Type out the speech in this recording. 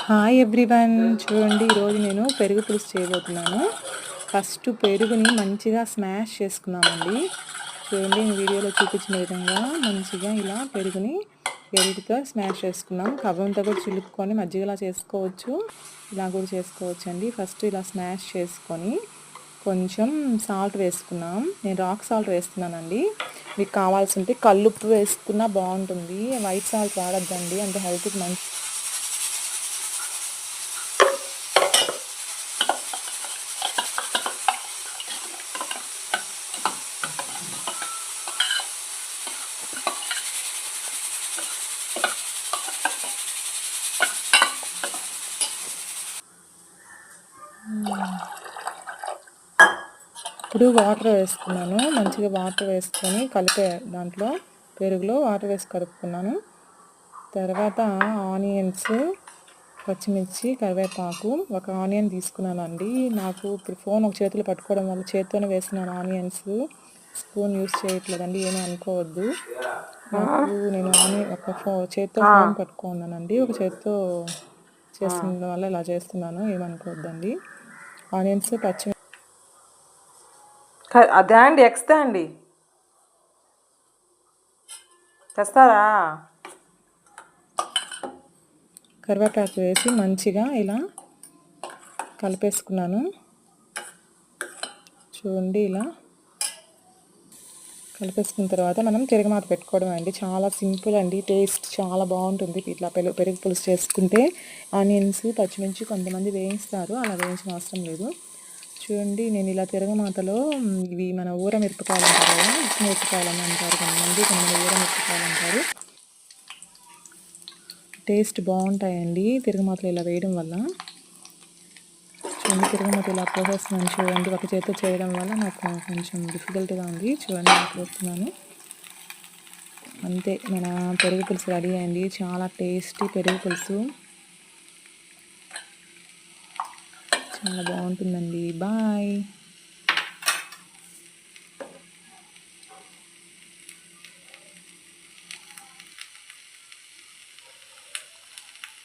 Hi everyone, చూడండి ఈరోజు నేను పెరుగు పులుసు చేయబోతున్నాను. ఫస్ట్ పెరుగుని మంచిగా స్మాష్ చేసుకున్నామండి. చూడండి నేను వీడియోలో చూపించిన విధంగా మంచిగా ఇలా పెరుగుని గరిటెతో స్మాష్ చేసుకున్నాం. కవ్వంతో కూడా చిలుపుకొని మజ్జిగలా చేసుకోవచ్చు, ఇలా కూడా చేసుకోవచ్చు అండి. ఫస్ట్ ఇలా స్మాష్ చేసుకొని కొంచెం సాల్ట్ వేసుకున్నాం. నేను రాక్ సాల్ట్ వేస్తున్నానండి. మీకు కావాల్సి ఉంటే కల్లుప్పు వేసుకున్నా బాగుంటుంది. వైట్ సాల్ట్ వాడద్దండి, అంటే హెల్త్కి మంచి. ఇప్పుడు వాటర్ వేసుకున్నాను. మంచిగా వాటర్ వేసుకొని కలిపే దాంట్లో పెరుగులో వాటర్ వేసి కలుపుకున్నాను. తర్వాత ఆనియన్స్, పచ్చిమిర్చి, కరివేపాకు, ఒక ఆనియన్ తీసుకున్నానండి. నాకు ఇప్పుడు ఫోన్ ఒక చేతిలో పట్టుకోవడం వల్ల చేతితోనే వేస్తున్నాను ఆనియన్స్. స్పూన్ యూస్ చేయట్లేదండి, ఏమీ అనుకోవద్దు. నేను చేతితో ఫోన్ పట్టుకున్నానండి, ఒక చేతితో చేస్తున్న వల్ల ఇలా చేస్తున్నాను, ఏమనుకోవద్దండి. ఆనియన్స్, పచ్చిమిర్చి. అదే అండి, ఎక్స్తా అండి తెస్తారా? కరివేపాకు వేసి మంచిగా ఇలా కలిపేసుకున్నాను. చూడండి ఇలా కలిపేసుకున్న తర్వాత మనం తిరగమాత పెట్టుకోవడం అండి. చాలా సింపుల్ అండి, టేస్ట్ చాలా బాగుంటుంది. ఇట్లా పెరుగు పులుసు చేసుకుంటే ఆనియన్స్, పచ్చిమిర్చి కొంతమంది వేయిస్తారు, అలా వేయించిన అవసరం లేదు. చూడండి నేను ఇలా తిరగమాతలో ఇవి మన ఊర మిరపకాయలు అంటారు కదా, ఉప్పు మిరపకాయలు అని అంటారు కొంతమంది ఊర మిరపకాయలు అంటారు. టేస్ట్ బాగుంటాయండి తిరగమాతలు ఇలా వేయడం వల్ల. చూడండి తిరగమాత ఇలా పోసేస్తున్నాను. చూడండి ఒక చేతితో చేయడం వల్ల నాకు కొంచెం డిఫికల్ట్గా ఉంది. చూడండి ఇలా పోస్తున్నాను. అంతే, మన పెరుగు పులుసు రెడీ అయింది. చాలా టేస్టీ పెరుగు పులుసు, చాలా బాగుంటుందండి. బాయ్.